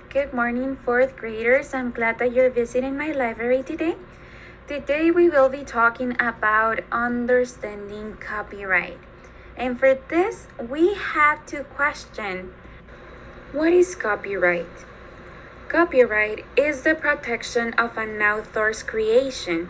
Good morning, fourth graders. I'm glad that you're visiting my library today. Today we will be talking about understanding copyright. And for this, we have to question, what is copyright? Copyright is the protection of an author's creation.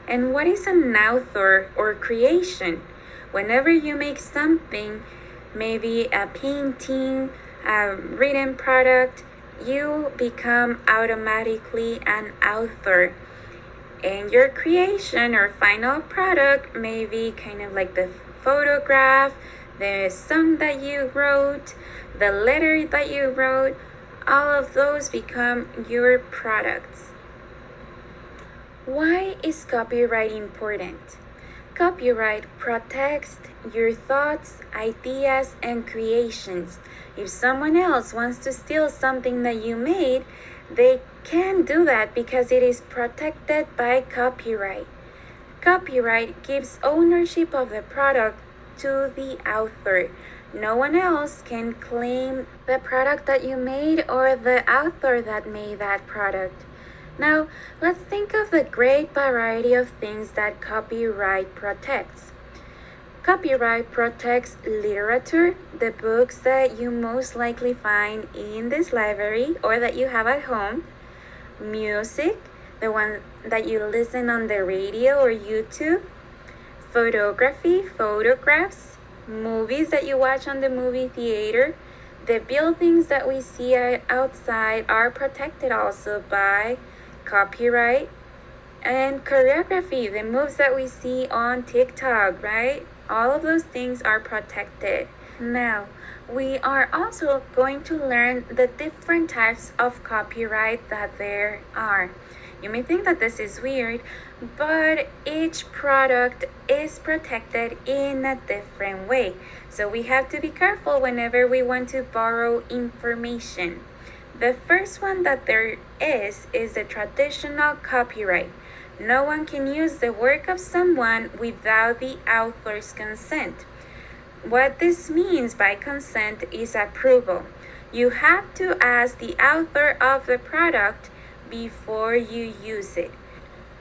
And what is an author or creation? Whenever you make something, maybe a painting, a written product, you become automatically an author. And your creation or final product may be kind of like the photograph, the song that you wrote, the letter that you wrote, all of those become your products. Why is copyright important? Copyright protects your thoughts, ideas, and creations. If someone else wants to steal something that you made, they can't do that because it is protected by copyright. Copyright gives ownership of the product to the author. No one else can claim the product that you made or the author that made that product. Now, let's think of the great variety of things that copyright protects. Copyright protects literature, the books that you most likely find in this library or that you have at home. Music, the one that you listen on the radio or YouTube. Photography, photographs. Movies that you watch on the movie theater. The buildings that we see outside are protected also by copyright. And choreography, the moves that we see on TikTok, right? All of those things are protected. Now, we are also going to learn the different types of copyright that there are. You may think that this is weird, but each product is protected in a different way. So we have to be careful whenever we want to borrow information. The first one that there is the traditional copyright. No one can use the work of someone without the author's consent. What this means by consent is approval. You have to ask the author of the product before you use it.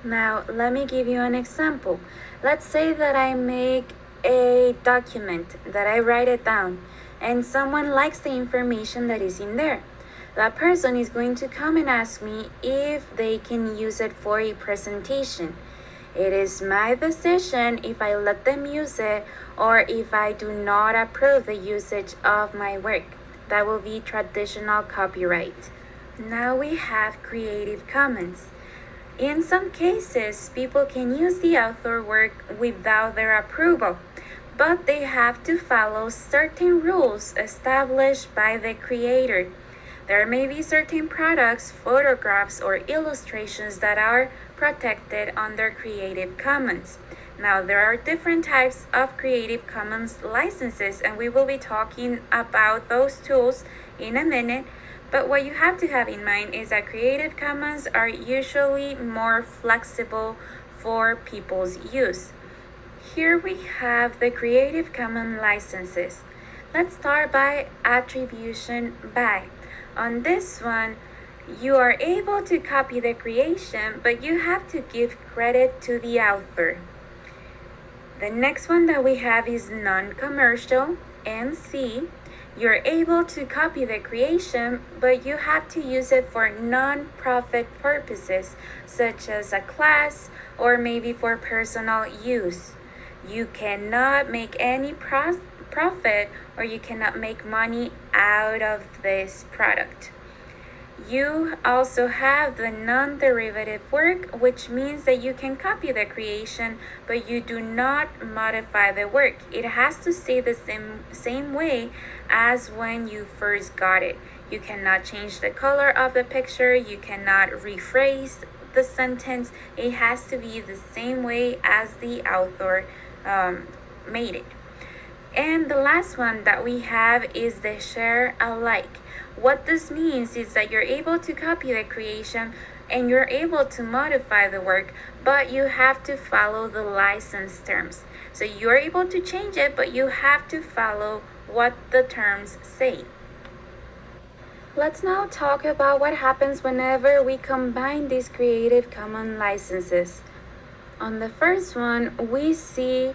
Now, let me give you an example. Let's say that I make a document, that I write it down, and someone likes the information that is in there. That person is going to come and ask me if they can use it for a presentation. It is my decision if I let them use it or if I do not approve the usage of my work. That will be traditional copyright. Now we have Creative Commons. In some cases, people can use the author work without their approval, but they have to follow certain rules established by the creator. There may be certain products, photographs, or illustrations that are protected under Creative Commons. Now, there are different types of Creative Commons licenses, and we will be talking about those tools in a minute. But what you have to have in mind is that Creative Commons are usually more flexible for people's use. Here we have the Creative Commons licenses. Let's start by attribution by. On this one, you are able to copy the creation, but you have to give credit to the author. The next one that we have is non-commercial, NC. You're able to copy the creation, but you have to use it for non-profit purposes, such as a class or maybe for personal use. You cannot make any profit or you cannot make money out of this product. You also have the non-derivative work, which means that you can copy the creation, but you do not modify the work. It has to stay the same way as when you first got it. You cannot change the color of the picture. You cannot rephrase the sentence. It has to be the same way as the author made it. And the last one that we have is the share alike. What this means is that you're able to copy the creation and you're able to modify the work, but you have to follow the license terms. So you're able to change it, but you have to follow what the terms say. Let's now talk about what happens whenever we combine these Creative Commons licenses. On the first one, we see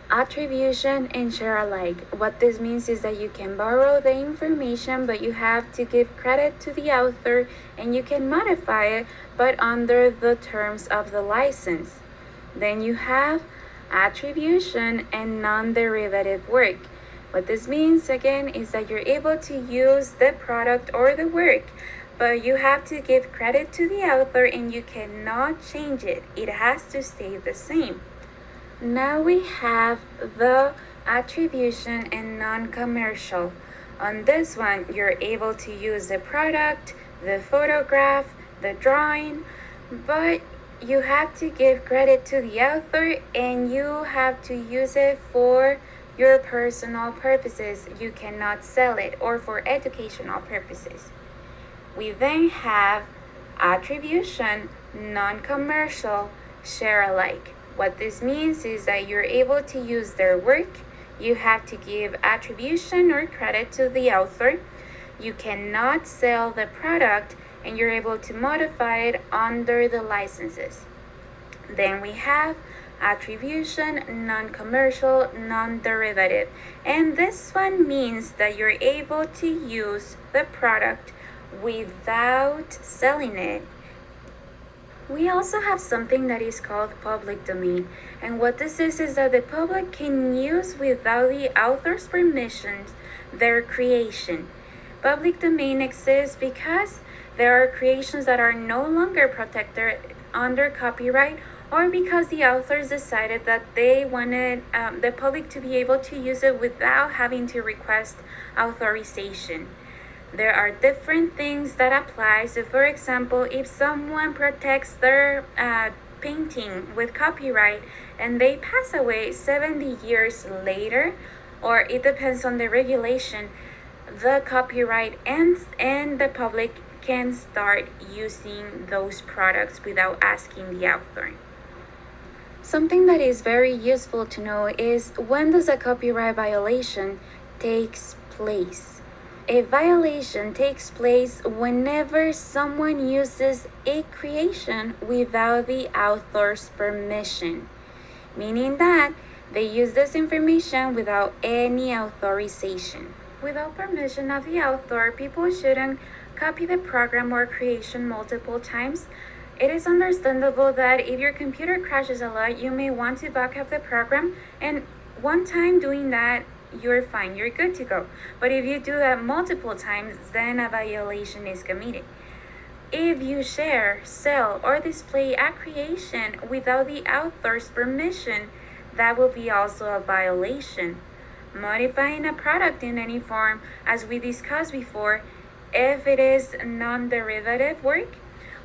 attribution and share alike. What this means is that you can borrow the information, but you have to give credit to the author and you can modify it, but under the terms of the license. Then you have attribution and non-derivative work. What this means again is that you're able to use the product or the work, but you have to give credit to the author and you cannot change it. It has to stay the same. Now we have the attribution and non-commercial. On this one, you're able to use the product, the photograph, the drawing, but you have to give credit to the author and you have to use it for your personal purposes. You cannot sell it or for educational purposes. We then have attribution, non-commercial, share alike. What this means is that you're able to use their work. You have to give attribution or credit to the author. You cannot sell the product and you're able to modify it under the licenses. Then we have attribution, non-commercial, non-derivative. And this one means that you're able to use the product without selling it. We also have something that is called public domain. And what this is that the public can use without the author's permissions their creation. Public domain exists because there are creations that are no longer protected under copyright, or because the authors decided that they wanted the public to be able to use it without having to request authorization. There are different things that apply. So for example, if someone protects their painting with copyright and they pass away 70 years later, or it depends on the regulation, the copyright ends and the public can start using those products without asking the author. Something that is very useful to know is when does a copyright violation takes place. A violation takes place whenever someone uses a creation without the author's permission, meaning that they use this information without any authorization. Without permission of the author, people shouldn't copy the program or creation multiple times. It is understandable that if your computer crashes a lot, you may want to back up the program, and one time doing that, you're fine, you're good to go. But if you do that multiple times, then a violation is committed. If you share, sell, or display a creation without the author's permission, that will be also a violation. Modifying a product in any form, as we discussed before, if it is non-derivative work,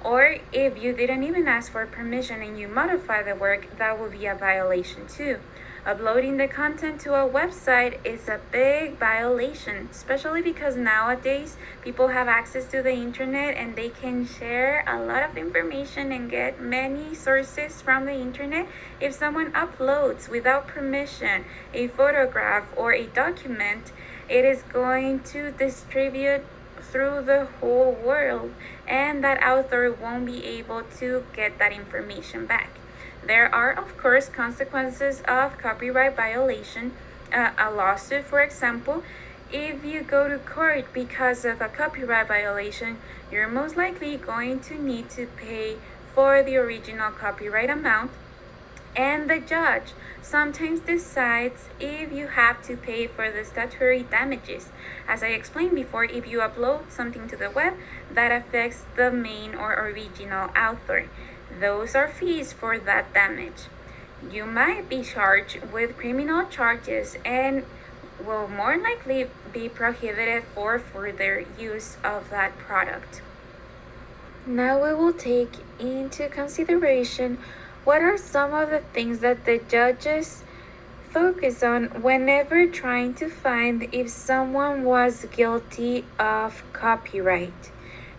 or if you didn't even ask for permission and you modify the work, that will be a violation too. Uploading the content to a website is a big violation, especially because nowadays people have access to the internet and they can share a lot of information and get many sources from the internet. If someone uploads without permission a photograph or a document, it is going to distribute through the whole world, and that author won't be able to get that information back. There are, of course, consequences of copyright violation. A lawsuit, for example, if you go to court because of a copyright violation, you're most likely going to need to pay for the original copyright amount, and the judge sometimes decides if you have to pay for the statutory damages. As I explained before, if you upload something to the web, that affects the main or original author. Those are fees for that damage. You might be charged with criminal charges and will more likely be prohibited for further use of that product. Now we will take into consideration what are some of the things that the judges focus on whenever trying to find if someone was guilty of copyright.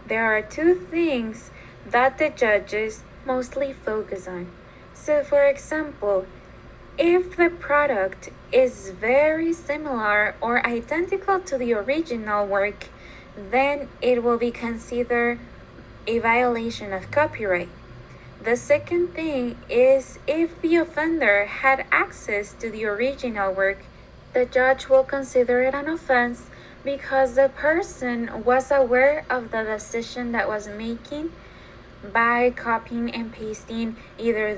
There are two things that the judges mostly focus on. So for example, if the product is very similar or identical to the original work, then it will be considered a violation of copyright. The second thing is if the offender had access to the original work, the judge will consider it an offense because the person was aware of the decision that was making by copying and pasting either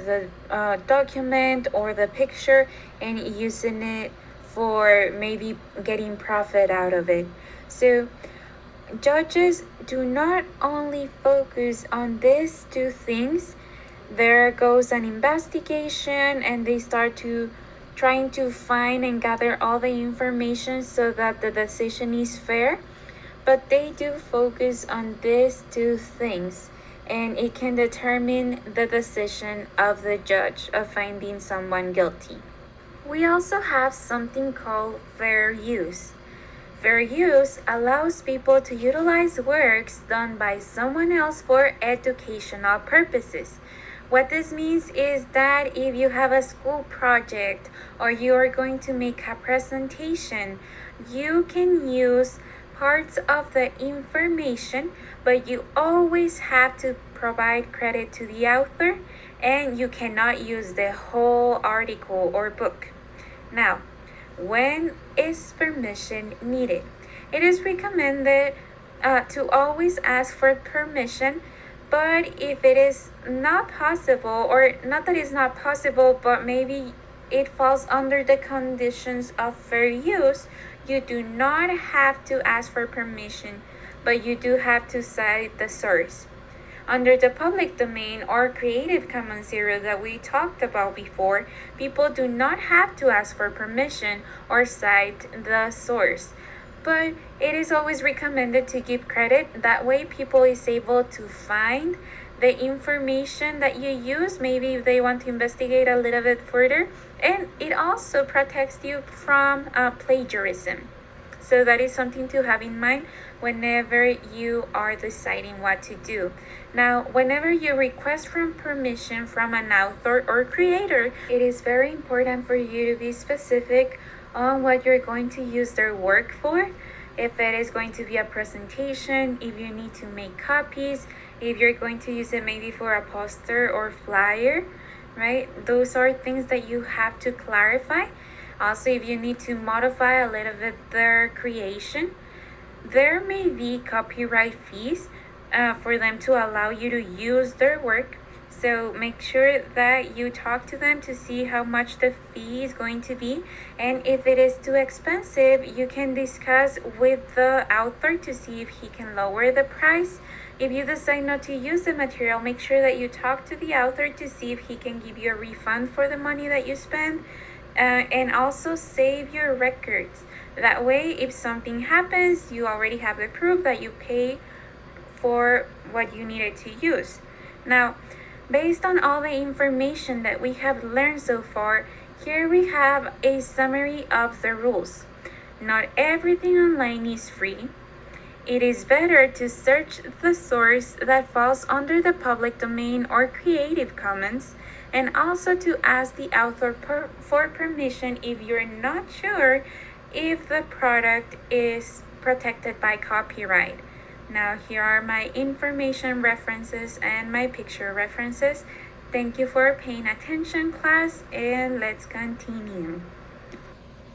the document or the picture and using it for maybe getting profit out of it. So judges do not only focus on these two things. There goes an investigation and they start to trying to find and gather all the information so that the decision is fair, but they do focus on these two things and it can determine the decision of the judge of finding someone guilty. We also have something called fair use. Fair use allows people to utilize works done by someone else for educational purposes. What this means is that if you have a school project or you are going to make a presentation, you can use parts of the information, but you always have to provide credit to the author and you cannot use the whole article or book. Now, when is permission needed? It is recommended to always ask for permission, but if it is not possible, or not that it's not possible, but maybe it falls under the conditions of fair use, you do not have to ask for permission, but you do have to cite the source. Under the public domain or Creative Commons era that we talked about before, people do not have to ask for permission or cite the source. But it is always recommended to give credit. That way people is able to find the information that you use, maybe if they want to investigate a little bit further. And it also protects you from plagiarism. So that is something to have in mind whenever you are deciding what to do. Now, whenever you request from permission from an author or creator, it is very important for you to be specific on what you're going to use their work for. If it is going to be a presentation, if you need to make copies, if you're going to use it maybe for a poster or flyer, right? Those are things that you have to clarify. Also, if you need to modify a little bit their creation, there may be copyright fees for them to allow you to use their work. So make sure that you talk to them to see how much the fee is going to be. And if it is too expensive, you can discuss with the author to see if he can lower the price. If you decide not to use the material, make sure that you talk to the author to see if he can give you a refund for the money that you spend. And also save your records. That way, if something happens, you already have the proof that you pay for what you needed to use. Now, based on all the information that we have learned so far, here we have a summary of the rules. Not everything online is free. It is better to search the source that falls under the public domain or Creative Commons, and also to ask the author for permission if you're not sure if the product is protected by copyright. Now, here are my information references and my picture references. Thank you for paying attention, class, and let's continue.